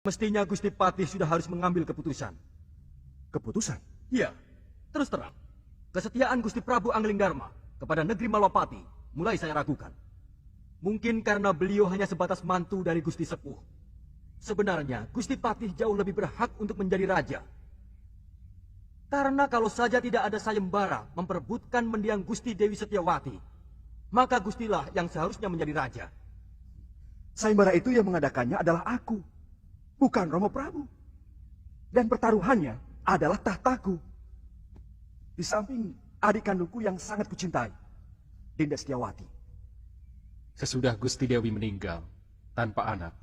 Mestinya Gusti Patih sudah harus mengambil keputusan. Keputusan? Iya, terus terang. Kesetiaan Gusti Prabu Anglingdarma kepada negeri Malwapati mulai saya ragukan. Mungkin karena beliau hanya sebatas mantu dari Gusti Sepuh. Sebenarnya Gusti Patih jauh lebih berhak untuk menjadi raja. Karena kalau saja tidak ada sayembara memperebutkan mendiang Gusti Dewi Setiawati, maka Gustilah yang seharusnya menjadi raja. Sayembara itu yang mengadakannya adalah aku, bukan Romo Prabu. Dan pertaruhannya adalah tahtaku. Di samping adik kandungku yang sangat kucintai, Dinda Setiawati. Sesudah Gusti Dewi meninggal tanpa anak,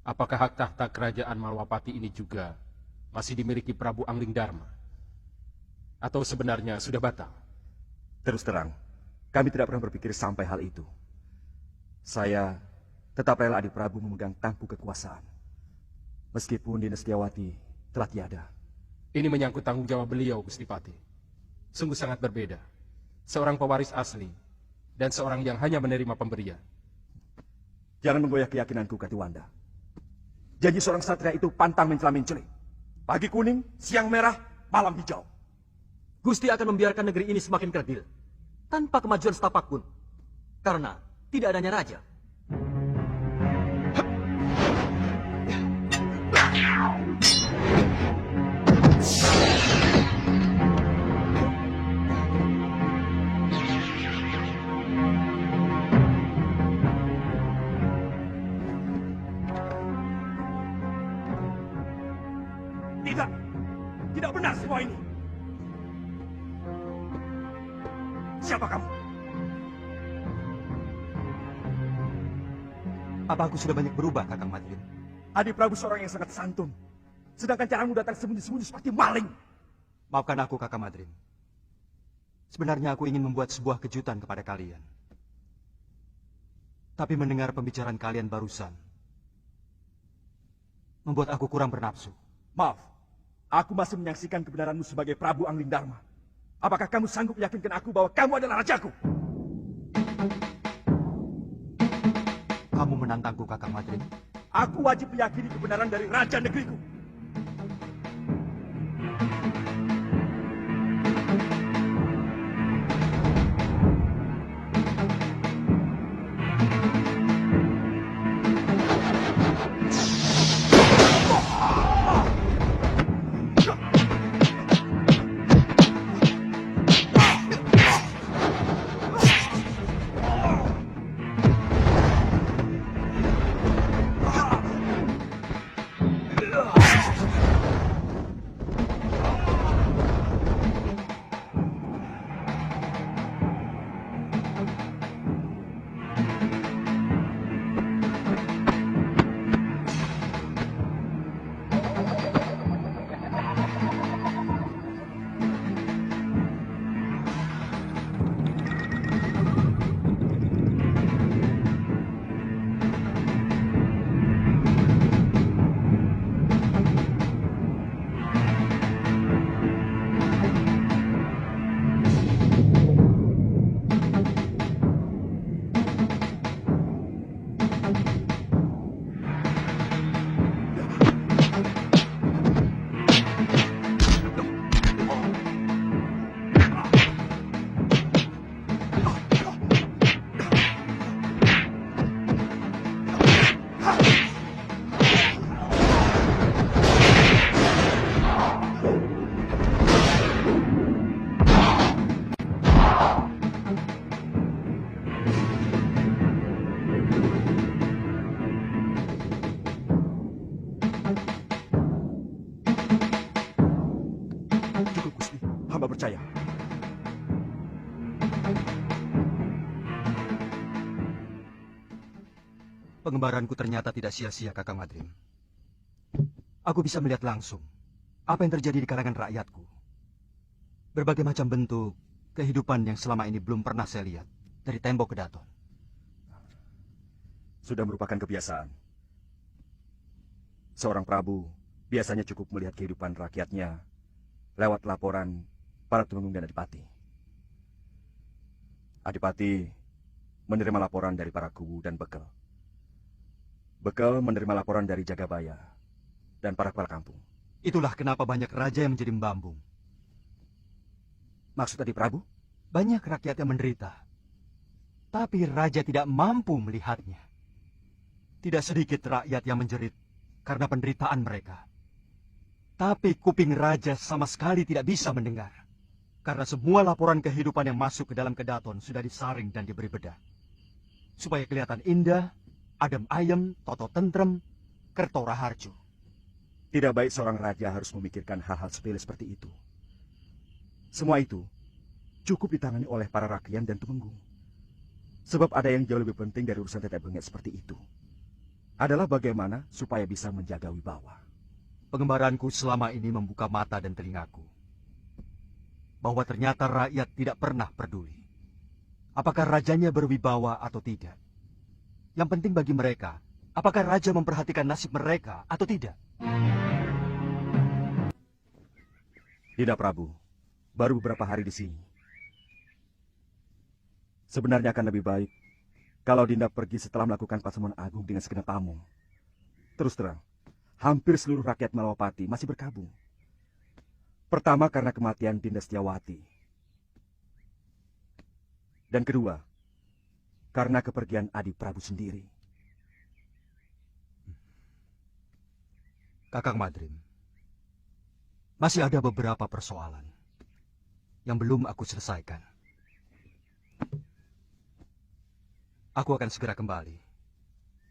apakah hak tahta kerajaan Malwapati ini juga masih dimiliki Prabu Anglingdarma? Atau sebenarnya sudah batal? Terus terang, kami tidak pernah berpikir sampai hal itu. Saya tetap rela adik Prabu memegang tampuk kekuasaan. Meskipun Dinda Setiawati telah tiada. Ini menyangkut tanggung jawab beliau, Gusti Patih. Sungguh sangat berbeda. Seorang pewaris asli dan seorang yang hanya menerima pemberian. Jangan menggoyah keyakinanku, Katiwanda. Janji seorang satria itu pantang mencela-mencela. Pagi kuning, siang merah, malam hijau. Gusti akan membiarkan negeri ini semakin kerdil, tanpa kemajuan setapak pun. Karena tidak adanya raja. Tidak, tidak benar semua ini. Siapa kamu? Apa aku sudah banyak berubah, Kakang Madrin? Adik Prabu seorang yang sangat santun. Sedangkan caramu datang sembunyi-sembunyi seperti maling. Maafkan aku, Kakang Madrin. Sebenarnya aku ingin membuat sebuah kejutan kepada kalian. Tapi mendengar pembicaraan kalian barusan, membuat aku kurang bernafsu. Maaf, aku masih menyaksikan kebenaranmu sebagai Prabu Anglingdarma. Apakah kamu sanggup meyakinkan aku bahwa kamu adalah rajaku? Kamu menantangku, Kakang Madrin? Aku wajib meyakini kebenaran dari raja negeriku. Cukup, Gusti. Hamba percaya. Pengembaranku ternyata tidak sia-sia, Kakang Madrin. Aku bisa melihat langsung apa yang terjadi di kalangan rakyatku. Berbagai macam bentuk kehidupan yang selama ini belum pernah saya lihat dari tembok ke daton. Sudah merupakan kebiasaan. Seorang Prabu biasanya cukup melihat kehidupan rakyatnya lewat laporan para tumenggung dan adipati. Adipati menerima laporan dari para kubu dan bekel. Bekel menerima laporan dari Jagabaya dan para kepala kampung. Itulah kenapa banyak raja yang menjadi membambung. Maksud tadi Prabu? Banyak rakyat yang menderita. Tapi raja tidak mampu melihatnya. Tidak sedikit rakyat yang menjerit karena penderitaan mereka. Tapi kuping raja sama sekali tidak bisa mendengar. Karena semua laporan kehidupan yang masuk ke dalam kedaton sudah disaring dan diberi bedah. Supaya kelihatan indah, adem ayem, toto tentrem, kerto raharjo. Tidak baik seorang raja harus memikirkan hal-hal sepele seperti itu. Semua itu cukup ditangani oleh para rakyat dan tumenggung. Sebab ada yang jauh lebih penting dari urusan tetek bengek seperti itu. Adalah bagaimana supaya bisa menjaga wibawa. Pengembaranku selama ini membuka mata dan telingaku. Bahwa ternyata rakyat tidak pernah peduli. Apakah rajanya berwibawa atau tidak. Yang penting bagi mereka, apakah raja memperhatikan nasib mereka atau tidak. Dinda Prabu, baru beberapa hari di sini. Sebenarnya akan lebih baik kalau Dinda pergi setelah melakukan pasamuan agung dengan segenap tamu. Terus terang, hampir seluruh rakyat Malawapati masih berkabung. Pertama karena kematian Dinda Setiawati. Dan kedua, karena kepergian adik Prabu sendiri. Kakang Madrim, masih ada beberapa persoalan yang belum aku selesaikan. Aku akan segera kembali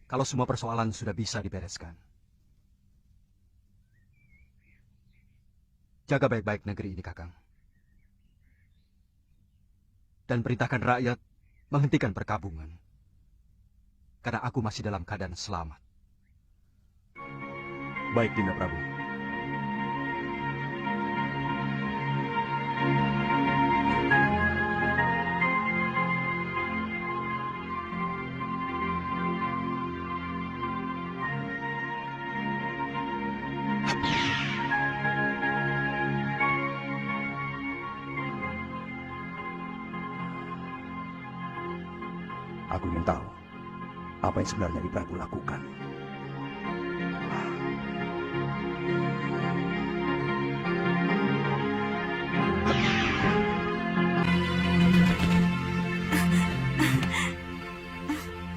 kalau semua persoalan sudah bisa dibereskan. Jaga baik-baik negeri ini, Kakang. Dan perintahkan rakyat menghentikan perkabungan. Karena aku masih dalam keadaan selamat. Baik, Dinda Prabu. Aku ingin tahu apa yang sebenarnya Di Prabu lakukan.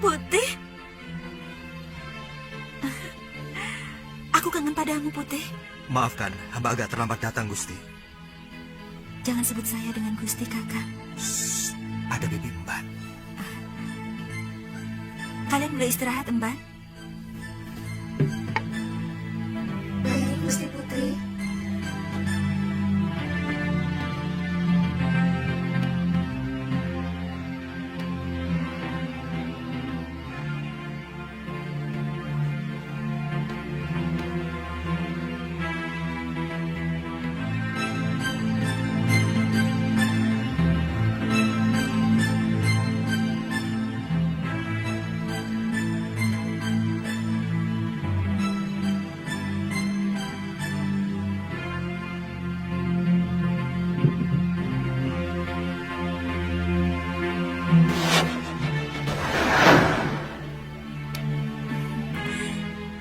Putih, aku kangen padamu, Putih. Maafkan, hamba agak terlambat datang, Gusti. Jangan sebut saya dengan Gusti, Kakak. Ada Bibi Emban. Kalian boleh istirahat, Emban. Baik, Gusti Putri.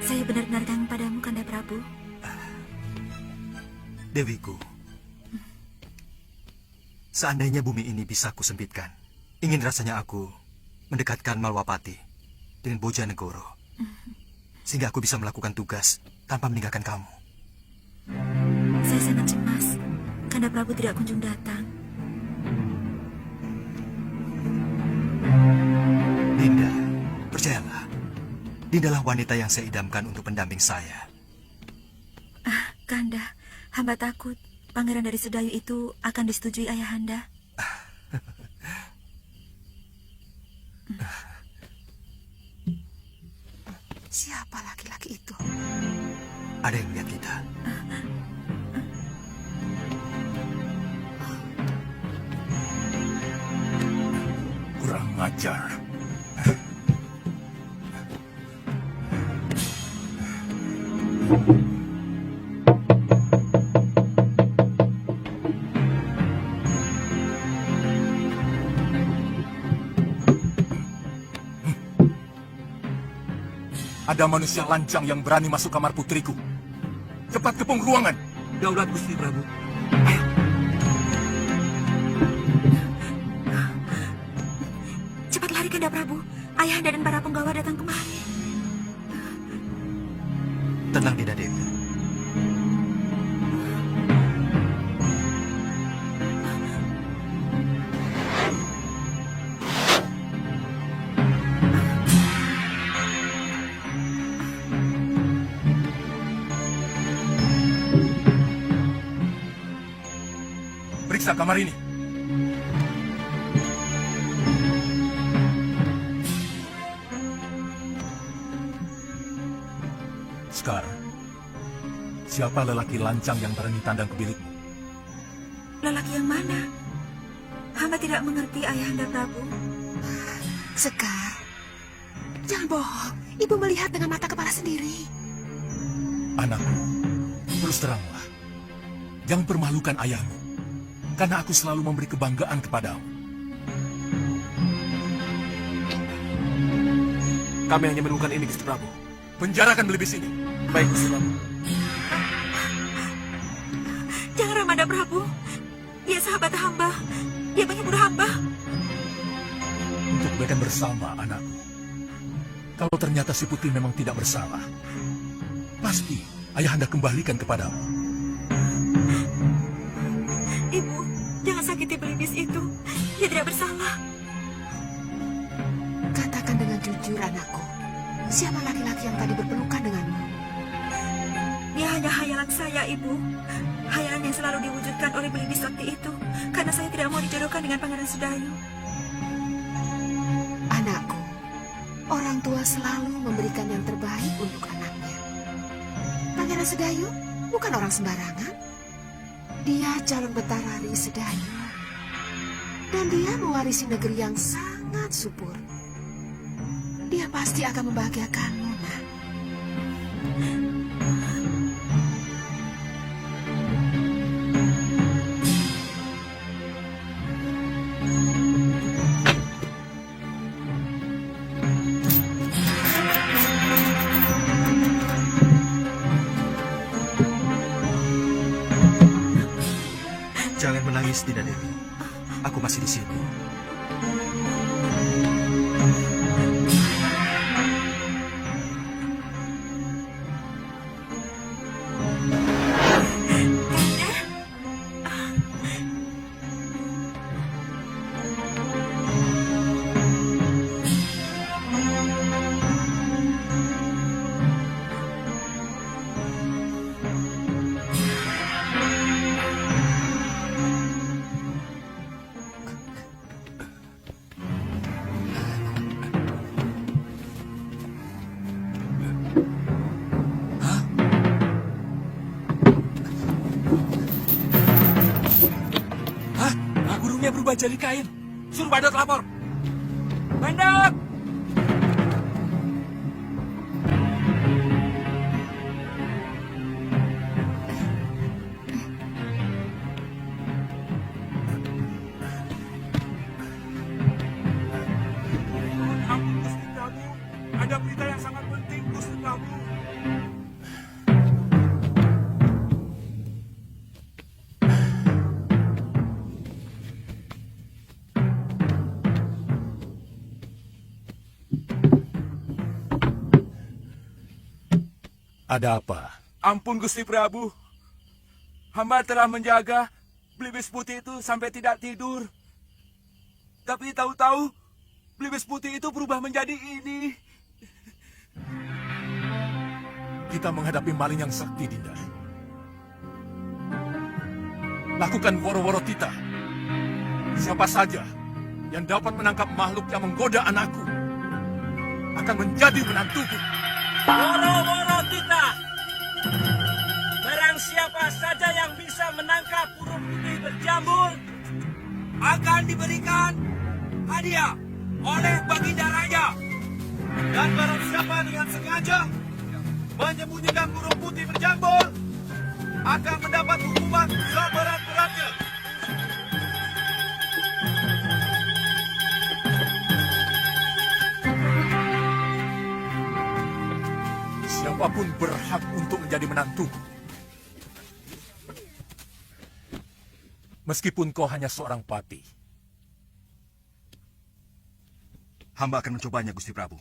Saya benar-benar kangen padamu, Kanda Prabu. Dewiku. Seandainya bumi ini bisa kusempitkan, ingin rasanya aku mendekatkan Malwapati dengan Bojanegoro. Sehingga aku bisa melakukan tugas tanpa meninggalkan kamu. Saya sangat cemas. Kanda Prabu tidak kunjung datang. Dinda, percayalah. Dindalah wanita yang saya idamkan untuk pendamping saya. Kanda, hamba takut pangeran dari Sedayu itu akan disetujui ayahanda. Siapa laki-laki itu? Ada yang melihat kita. Kurang ajar. Ada manusia lancang yang berani masuk kamar putriku. Cepat kepung ruangan. Daulat Gusti Prabu. Cepat lari, Kanda Prabu. Ayahanda dan para penggawa datang kemari. Tenang, Dinda Dewi. Periksa kamar ini. Sekar, siapa lelaki lancang yang berani tandang ke bilikmu? Lelaki yang mana? Hamba tidak mengerti, Ayahanda Prabu. Sekar, jangan bohong. Ibu melihat dengan mata kepala sendiri. Anakku, terus teranglah. Jangan permalukan ayahmu. Karena aku selalu memberi kebanggaan kepadamu. Kami hanya menemukan ini, Gusti Prabu. Penjarakan Belibis ini. Baik, Gusti Prabu. Jangan, Ramanda Prabu. Dia sahabat hamba. Dia penghibur hamba. Untuk kebaikan bersama, anakku. Kalau ternyata si Putri memang tidak bersalah, pasti ayahanda kembalikan kepadamu. Ibu, jangan sakiti Belibis itu. Dia tidak bersalah. Katakan dengan jujur, anakku. Siapa laki-laki yang tadi berpelukan denganmu? Dia hanya hayalan saya, Ibu. Hayalan yang selalu diwujudkan oleh Belibis waktu itu. Karena saya tidak mau dijodohkan dengan Pangeran Sedayu. Anakku, orang tua selalu memberikan yang terbaik untuk anaknya. Pangeran Sedayu bukan orang sembarangan. Dia calon Betarari Sedayu. Dan dia mewarisi negeri yang sangat subur. Dia pasti akan membahagiakanmu, nak. Jangan menangis, Dinda Dewi. Aku masih di sini. Burungnya berubah jadi kain. Suruh Badot lapor. Badot! Ampun, Gusti Prabu. Ada berita yang sangat penting, Gusti Prabu. Ada apa? Ampun Gusti Prabu. Hamba telah menjaga Belibis Putih itu sampai tidak tidur. Tapi tahu-tahu Belibis Putih itu berubah menjadi ini. Kita menghadapi maling yang sakti, Dinda. Lakukan woro-woro tita. Siapa saja yang dapat menangkap makhluk yang menggoda anakku akan menjadi menantuku. Woro-woro tita. Barang siapa saja yang bisa menangkap burung putih berjambul Akan diberikan hadiah oleh Baginda Raja. Dan barang siapa dengan sengaja menyembunyikan burung putih berjambul akan mendapat hukuman seberat-beratnya. Siapapun berhak untuk menjadi menantuku. Meskipun kau hanya seorang patih. Hamba akan mencobanya, Gusti Prabu.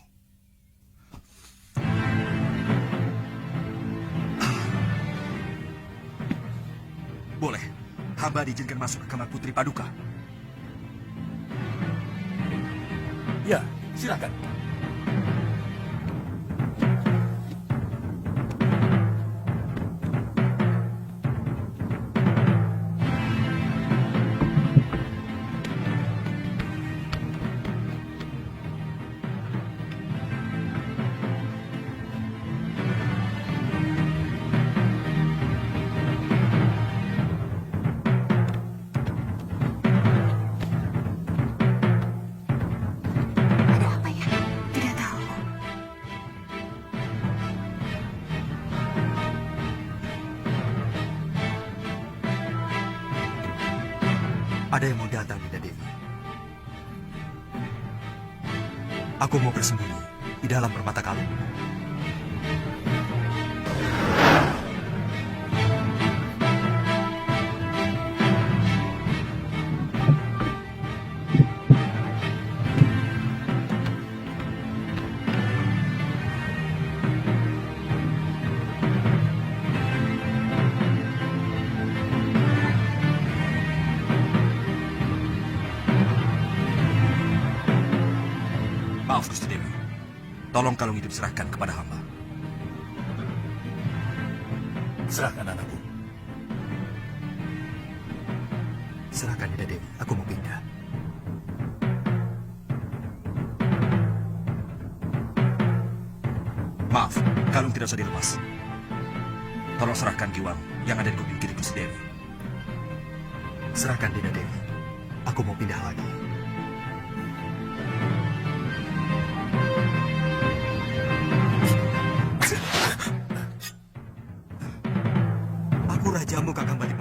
Boleh. Hamba diizinkan masuk ke kamar Putri Paduka. Ya, silakan. Ada apa ya? Tidak tahu. Ada yang mau datang, Dinda Dewi. Aku mau bersembunyi di dalam permata kalung. Maaf, Gusti Dewi. Tolong kalung itu diserahkan kepada hamba. Serahkan anakku. Serahkan, Dinda Dewi. Aku mau pindah. Maaf, kalung tidak usah dilepas. Tolong serahkan giwang yang ada di kuping kiri Gusti Dewi. Serahkan, Dinda Dewi. Aku mau pindah lagi. Aku rajamu, Kakang Bali